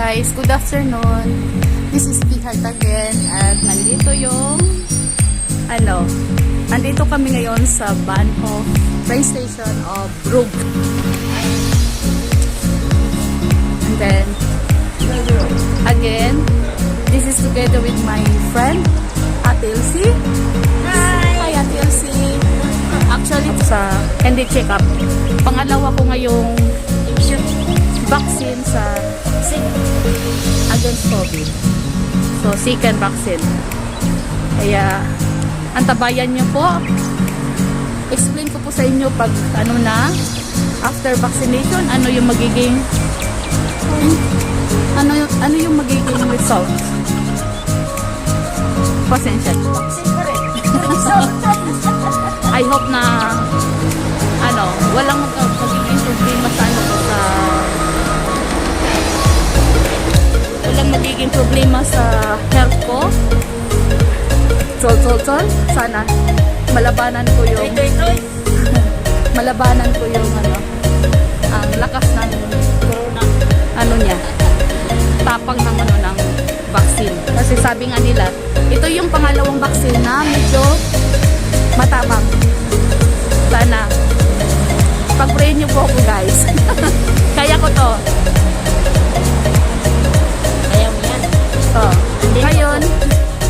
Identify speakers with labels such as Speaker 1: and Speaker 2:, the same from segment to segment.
Speaker 1: guys, good afternoon. This is Bihart again at nandito yung nandito kami ngayon sa Bahnhof train station of Brugg. And then again, this is together with my friend Ate Elsie. Hi Ate Elsie. Actually sa hindi check up. Pangalawa ko ngayong vaccine sa against COVID. So, second vaccine. Kaya, antabayan nyo po. Explain ko po sa inyo pag after vaccination, ano yung magiging result. Pasensya. I hope na walang magiging problema sa walang magiging problema sa health ko. Tol. Sana malabanan ko yung ang lakas ng tapang ng ng vaccine. Kasi sabi nga nila, ito yung pangalawang vaccine na medyo matapang. Sana pag-pray niyo po ako, guys. Kaya ko to.
Speaker 2: Kaya mo yan.
Speaker 1: Ngayon,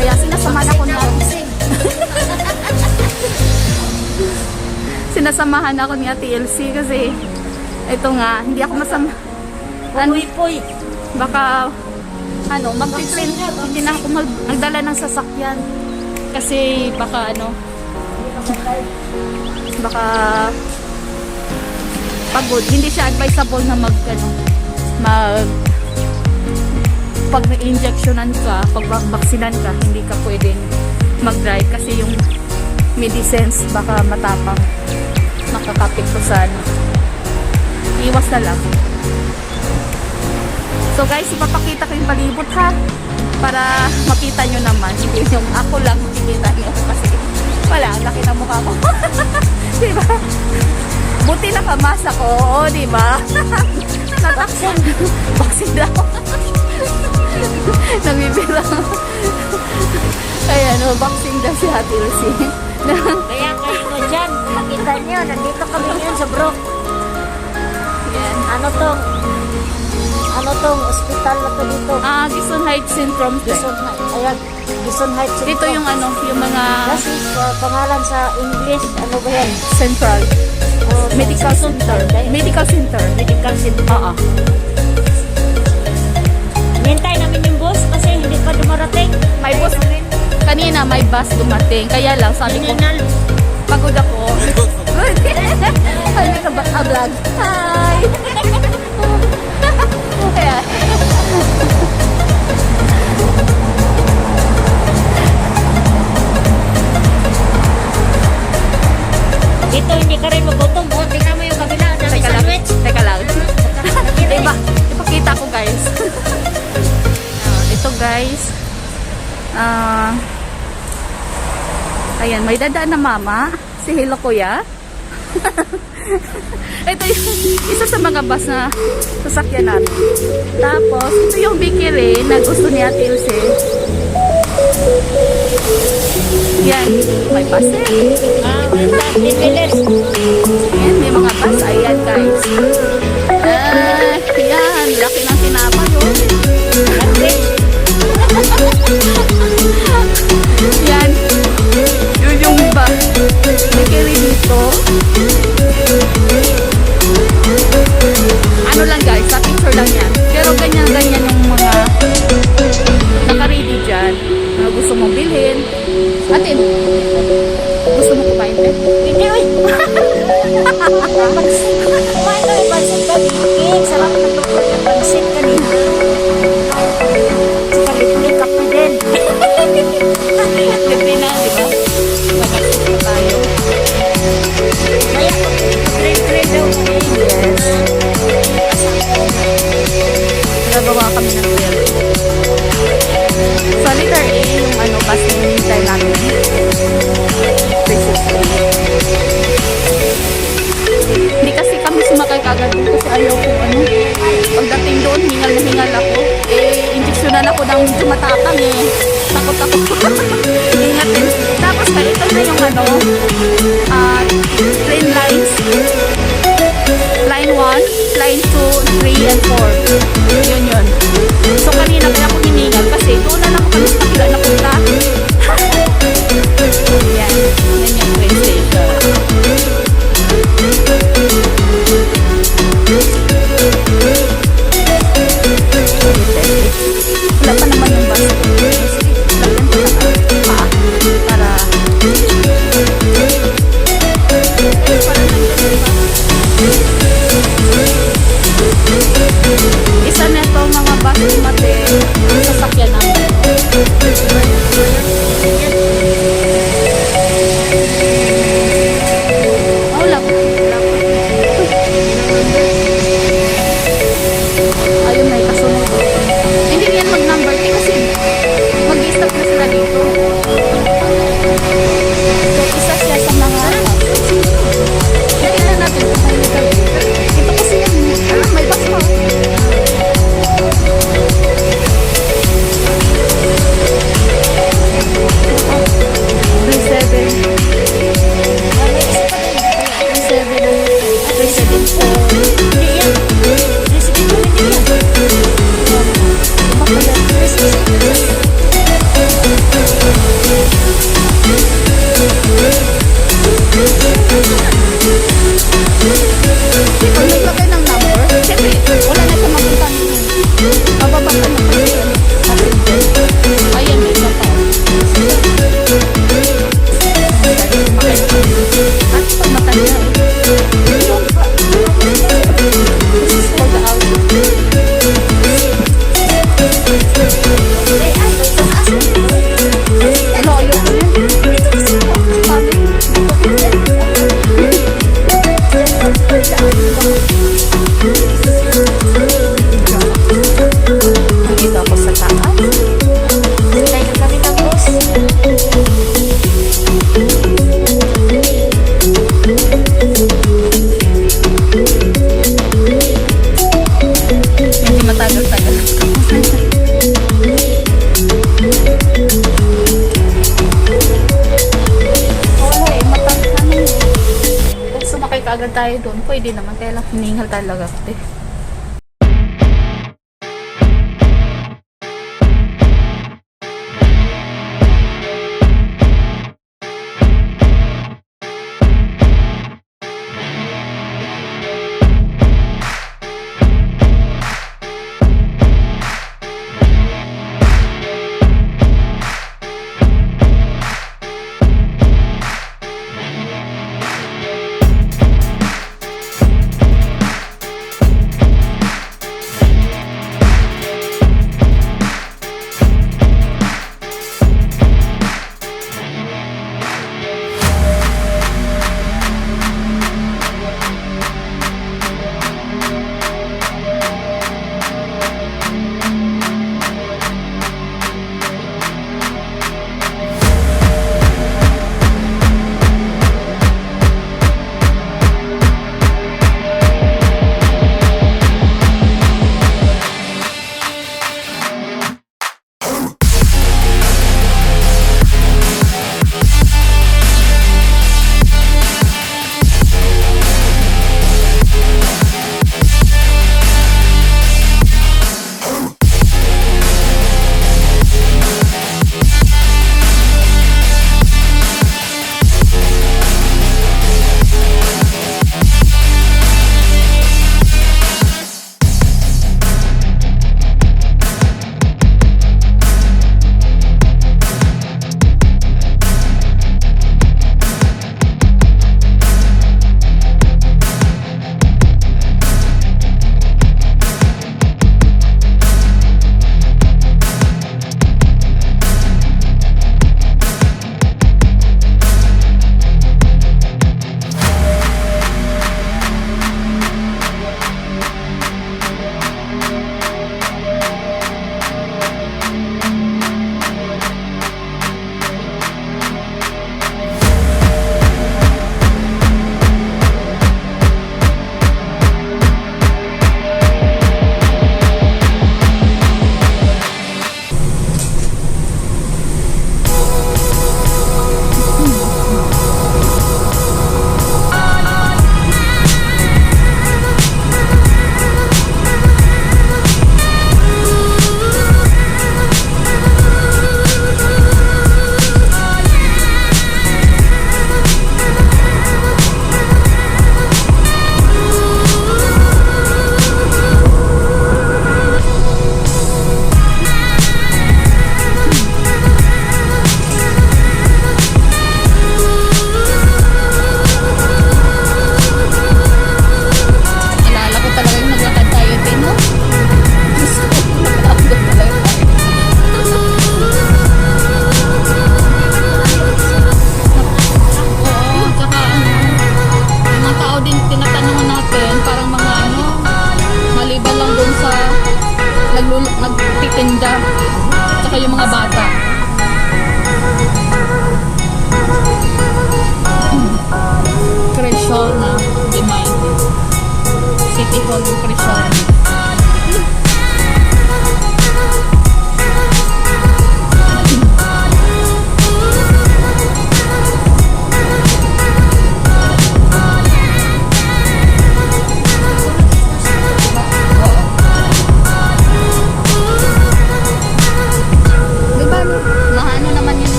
Speaker 1: kaya sinasamahan ako na sinasamahan ako ni Ate Elsie kasi ito nga, hindi ako
Speaker 2: Puy.
Speaker 1: baka mag-train, hindi na ako magdala ng sasakyan kasi baka pagod. Hindi siya advisable na pag na-injectionan ka, pag vaksinan ka, hindi ka pwedeng mag-drive kasi yung medicines baka matapang, makakapit ko sa iwas na lang. So guys, ipapakita ko yung palibot ha para makita nyo naman, hindi yung ako lang makikita nyo kasi wala, laki na mukha ko. Diba? Buti nakamasa ko, diba? Vaccine daw. Nabibira. Kaya vaccine daw si Ate Elsie.
Speaker 2: Kaya kayo mo dyan, makita nyo, nandito kami ngayon sa Brugg.
Speaker 1: Yan.
Speaker 2: Ano tong hospital na to dito?
Speaker 1: Gison Heights Syndrome.
Speaker 2: Gison Heights Syndrome.
Speaker 1: Dito yung yung mga
Speaker 2: kasi pangalan sa English, ano ba yan?
Speaker 1: Central Medical Center. Medical Center. Oo.
Speaker 2: Nintay namin yung bus kasi hindi pa dumarating.
Speaker 1: May bus. Kanina may bus dumating. Kaya lang, sabi ko, pagod ako. Good. Hindi ka ba vlog? Hi! Kaya,
Speaker 2: Dito hindi ka rin magutom. O, tingnan mo yung kabila. Dami sandwich.
Speaker 1: Teka lang. Ipakita ko, guys. Ito, guys. Ayan, may dadaan na mama. Si Hello Kuya. Ito yung isa sa mga bus na sasakyan namin. Tapos, ito yung bakery na gusto ni Ate Elsie. Yan, may bus Ayan, may mga bus. Ayan, guys. Yan, laki ng tinapay yun. Yan. Yun yung bakery dito. Lang guys, sa picture lang yan. Pero ganyan-ganyan yung mga naka-ready dyan na gusto mong bilhin. Atin, gusto mo kumain din?
Speaker 2: Hindi, uy! Kumain na yung pansit ka, Bikik. Sarap na ito yung pansit kanina. Saka lipunin kape din.
Speaker 1: Libre na, di ba? Mag-alsin pa tayo.
Speaker 2: Kaya, trade daw kami.
Speaker 1: Yes. Nagawa kami ng bill. Sa letter A, yung bus na hinintay namin. 360. Hindi kasi kami sumakay kagad kasi ayaw ko pagdating doon, hingal na hingal ako. train lines. Line 1, line 2, 3, and 4. Yun. So, kanina kaya ako hiningal kasi doon na lang kami sa kapila na punta. Yan. Yan yung train station. Wala pa naman yung bus. Lagyan ko na para isa na ito mga bus ni Mate ang sasakyan namin. Wala pa. Ayun, may kasunod. Hindi yan mag-number 10 kasi mag-i-stop na sila dito. So, isa siya sa mga kailan natin ito kasi yan. May bus pa. Pag naglagay ng number, siyempre, wala na siya mapunta niyo. Mababasa na kasi yan. Ayan, may isa pa. At pag matanda, yun pa. This is for the out. Ano, ayoko yun. Sabi, nandito ako sa taas.
Speaker 2: Tayo na kami tapos.
Speaker 1: Medyo matagal-tagal. Wala eh, matagal namin eh. Kung sumakay ka agad tayo doon, pwede naman. Kaya lang hiningal talaga ako eh.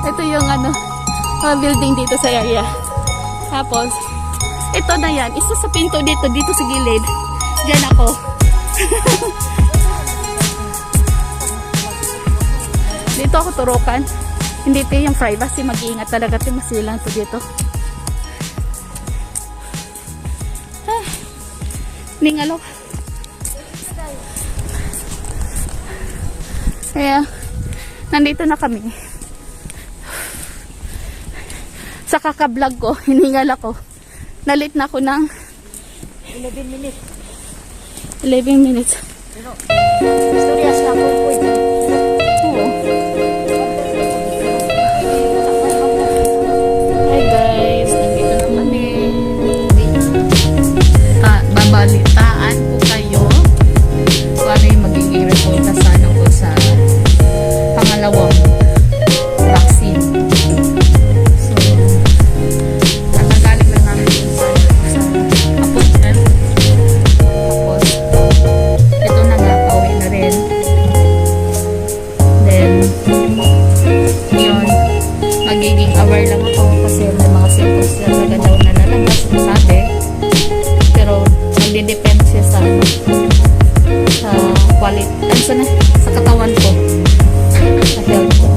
Speaker 1: Ito yung building dito sa area. Tapos, ito na yan. Isa sa pinto dito sa gilid. Diyan ako. Dito ako turukan. Hindi ito yung privacy. Mag-iingat talaga ito. Masilang ito dito. Ningalo. Kaya, nandito na kami. Sa kaka-vlog ko, hiningal ako. Nalit na ako ng
Speaker 2: 11 minutes.
Speaker 1: 11 minutes.
Speaker 2: Storyas na ako po.
Speaker 1: Oo. Hi guys, nandito na kami. Babalitaan ko kayo kung ano yung magiging resulta sa pangalawang vaccine. So, natagaling lang namin sa appointment. Tapos, ito na nga, pauwi na rin. Then, yun, magiging aware lang ako kasi may mga symptoms na talaga daw na lalabas na sabi. Pero, magdidepend siya sa quality, sa katawan ko, sa health ko.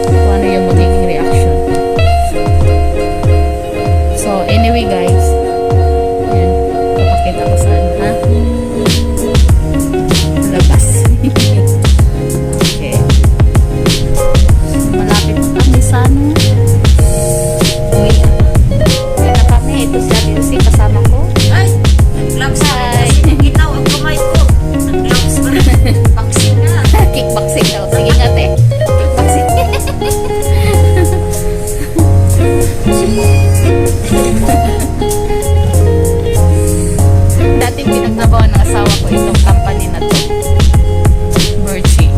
Speaker 1: Kung ano yung magiging reaction. So, anyway guys, yan, papakita ko saan, ha? Labas. Okay. So, malapit na kami sa uwi na. Uwi na kami. Ito si Ate Lucy, kasama ko.
Speaker 2: Ay! Nag-gloves na.
Speaker 1: Hi.
Speaker 2: Ginaw ang kamay ko. Nag-gloves na. Vaccine na.
Speaker 1: Kickboxing daw. Sige ate. Kickboxing. Dating pinagtrabaho ng asawa ko itong company na to. Birchie.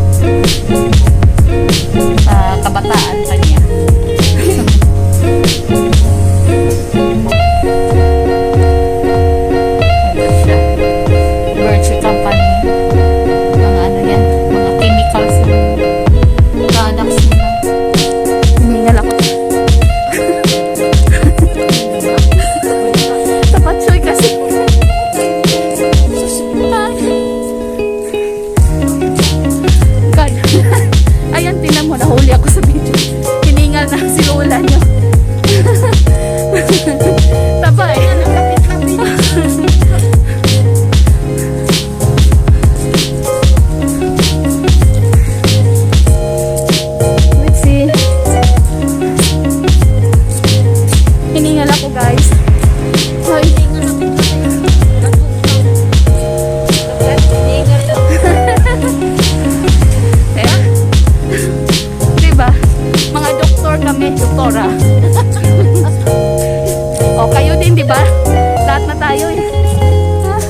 Speaker 1: Kabataan pa niya. Ito siya. Birchie company. Mga ano yan. Mga chemicals yung products nila. Humingal ako. Tapat siya kasi. God. Ayan, tinan mo, nahuli ako sa video. Hiningal na sinulan nyo. Tabay. Let's see. Hiningal ako guys. Hoy. Eh? Diba? Mga doktor kami, doktora. O, kayo din, diba? Lahat na tayo eh. Ah.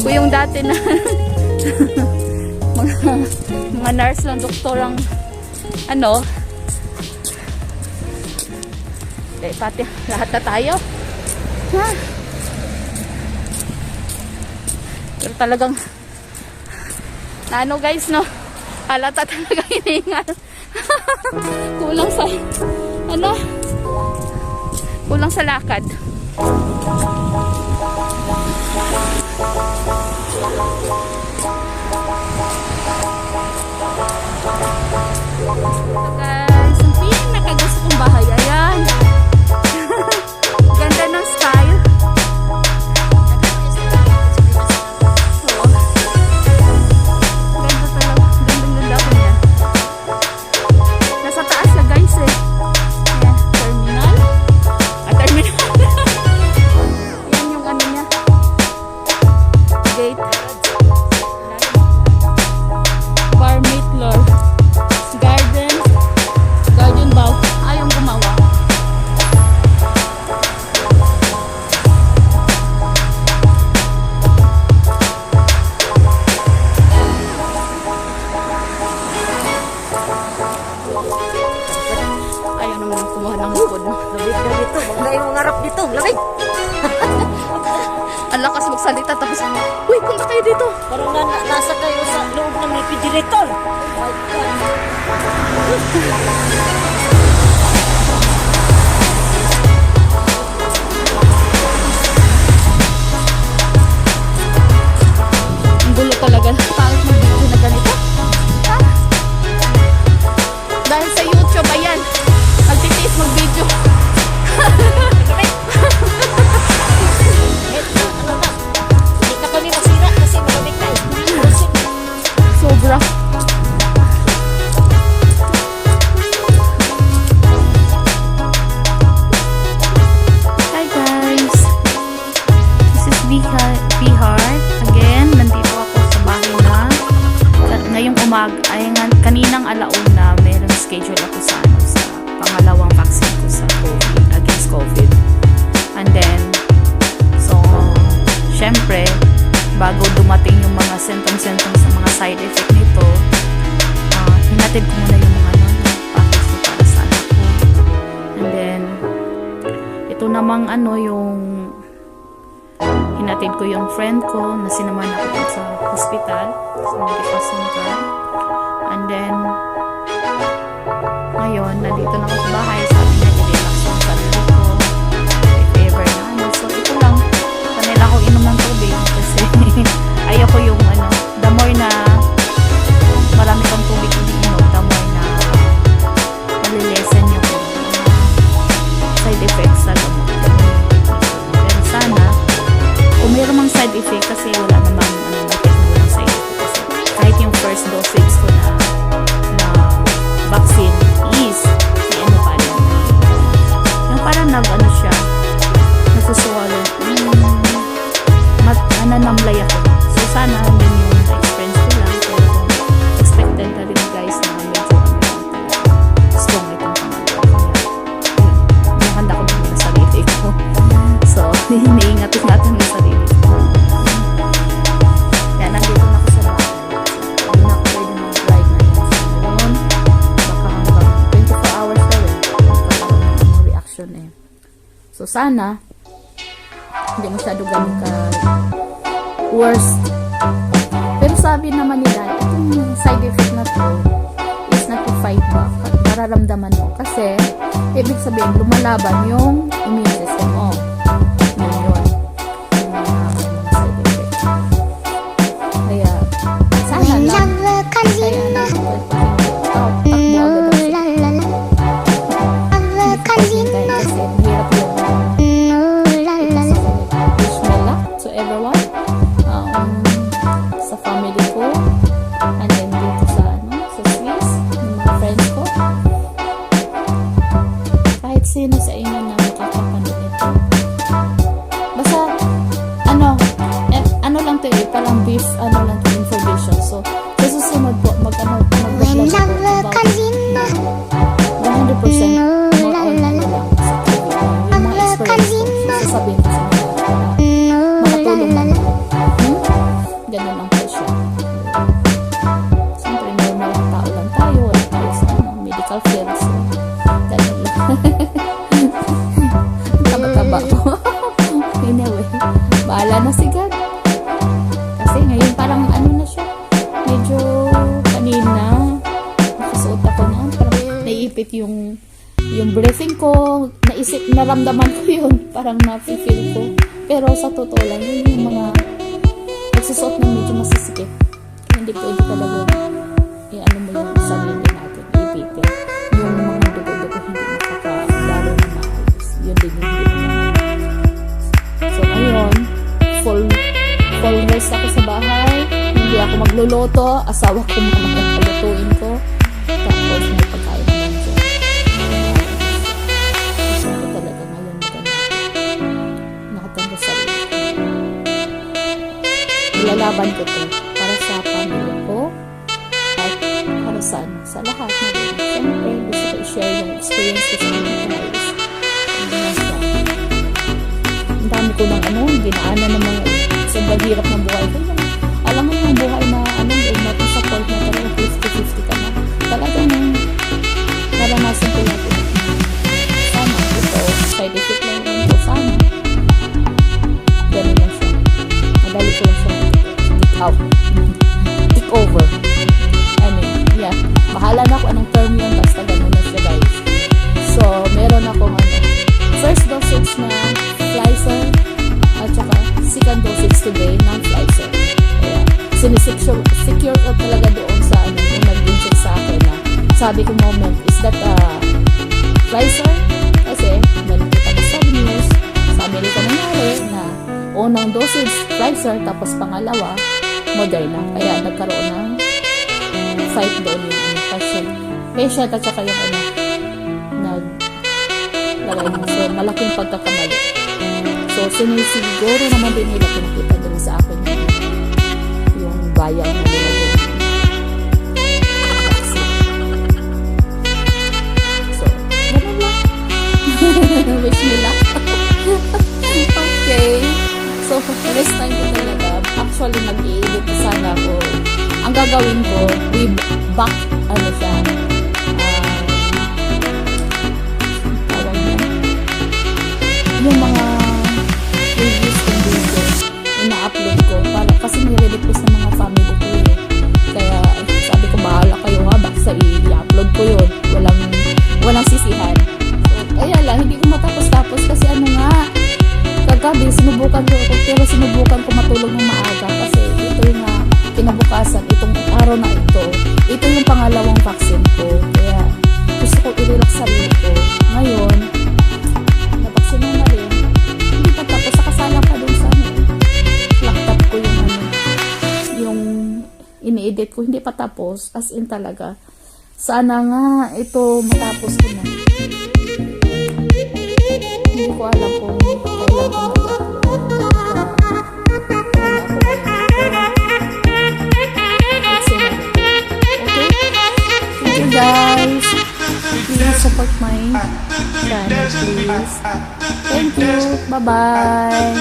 Speaker 1: Kung yung dati na mga nurse lang, doktorang pati lahat na tayo. Ha? Pero talagang guys, no? Halata talaga hiningal. Kulang sa kulang sa lakad. Ito guys, ang pinakagusto kong bahay. Ayan. Ganda ng style. Oo. Ganda talaga. Ganda ko niya. Nasa taas na guys eh. Ayan, terminal. Terminal. Yan yung ano niya. Gate. Bar Mitler. Garden bow. Ayong gumawa. Ayaw naman kumuha ng likod.
Speaker 2: Labig na dito. Huwag na yung harap dito. Labig.
Speaker 1: Ang lakas malakas magsalita tapos, uy, punta kayo dito.
Speaker 2: Parang nasa kayo sa loob ng refrigerator. Oh my God.
Speaker 1: Ang gulo talaga. Pangit mag-video na ganito. Ha? Dahil sa YouTube, ayan. Magtitiis mag-video.
Speaker 2: Ano na? Hindi na kami masira kasi malamig na.
Speaker 1: Sobra. Hi guys. This is Bihar. Again, nandito ako sa bahay na. Ngayong kaninang alauna, meron schedule ako sa pangalawang vaccine ko sa COVID, against COVID. And then, so, syempre, bago dumating yung mga symptoms sa mga side effect nito, hinatid ko muna yung mga package ko para sa anak ko. And then, ito namang yung hinatid ko yung friend ko na sinamahan ako dun sa hospital, sa medical center. And then, ngayon, nandito na ako sa bahay. Sabi niya, i-relax yung sarili ko. If ever na, So, ito lang. Kanila ako inom ng tubig kasi ayoko yung the more na marami kang tubig iniinom, the more na malilesen yung side effects sa gamot. Pero sana, kung mayroon mang side effect kasi wala namang walang side effect kasi kahit yung first dosage ko na vaccine is may pa rin. Yung parang siya, nasusuwalo. Nanamlay ako. So, sana yun yung experience ko lang. Pero expected na rin guys na medyo strong itong pangalawa. Nakanda ko naman sa sarili ko. So, hiniingatin natin yung sarili ko. Yan, nandito na ako sa bahay. Hindi na ako pwede mag-ride na yun. Baka hanggang 24 hours na rin. Magkakaroon na ng reaction eh. So, sana hindi masyado ganun ka worst. Pero sabi naman nila, itong side effect na to is not to fight back. Nararamdaman mo. Kasi, ibig sabihin, lumalaban yung immune system mo. Yun. Yung mga side effect. Kaya, sana lang. Kaya takbo agad ako. Kasi, hirap yung wish me luck to everyone. Sa family ko, and then dito sa Swiss, yung mga friends ko, kahit sino sa inyo na makakapanood nito. Basta, lang to parang brief, lang to information. So, sa susunod po, mag-vlog ako about 100% more on lang sa TV. Yung mga experience ko, sasabihin ko sa mga makatulong lang. Ganun lang po siya. Siyempre, normal tao lang tayo. Wala tayo sa medical field. So, ganun lang. Taba-taba ko. Anyway, bahala na si God. Kasi ngayon parang na siya. Medyo kanina, nakasuot ako na. Parang naiipit yung breathing ko. Naramdaman ko yun. Parang na-feel ko. Pero sa totoo lang, yun yung mga nagsusuot ng medyo masisikip. Kaya hindi pwede talaga mo yung sarili natin, ipipil. Yung mga dugo-dugo hindi makakadalo na maayos. Yun din yung hindi. So, ayun, full rest ako sa bahay. Hindi ako magluluto. Asawa ko magkakalutuin ko. Tapos may pagkain na lang dyan. Gusto ko talaga ngayon nakatanda sarili ko. Ilalaban ko to para sa pamilya ko at para sa lahat na rin. Siyempre, gusto ko i-share yung experience ko sa mga guys. Ang dami ko ng ginaanan ng mga sobrang hirap ng buhay ko. Alam mo yung buhay na natin sa point na talaga 50-50 ka na. Talagang naranasan ko natin. Sana ito, side effect lang yun ko. Sana ganun lang siya. ng Pfizer. Kaya, sinisecure ko talaga doon sa ano, yung nag-inject sa akin na sabi ko moment, is that Pfizer? Kasi, nakita ko sa news, sa Amerika nangyari na unang dosage Pfizer, tapos pangalawa, Moderna. Kaya nagkaroon ng fight doon yung patient at saka yung ano, naglagay mo. So, malaking pagkakamali. So, sinisiguro naman din nila pinakita din sa akin yung bayang na nilagay ng vaccine. So, ganun lang. Wish me luck. Okay. So, next time ko talaga, actually nag-i-edit sana ako. Ang gagawin ko, back, ano siya, tawag na, yung mga reviews kong video, ina-upload ko, para, kasi nire-request ng mga family ko eh. Kaya, sabi ko, bahala kayo ha, basta i-upload ko yun. Walang sisihan. So, kaya lang, hindi ko matapos-tapos kasi ano nga, kagabi, sinubukan ko, pero sinubukan ko matulog ng maaga kasi ito yung kinabukasan, itong araw na ito yung pangalawang vaccine ko. Kaya gusto ko i-relax sarili ko. Ngayon, nabaksin na rin. Hindi pa tapos, nakasalang pa dun sa laptop ko yung ini-edit ko. Hindi pa tapos, as in talaga. Sana nga ito matapos ko na. Hindi ko alam kung kailan ko guys, please support my channel, please. Thank you. Bye-bye.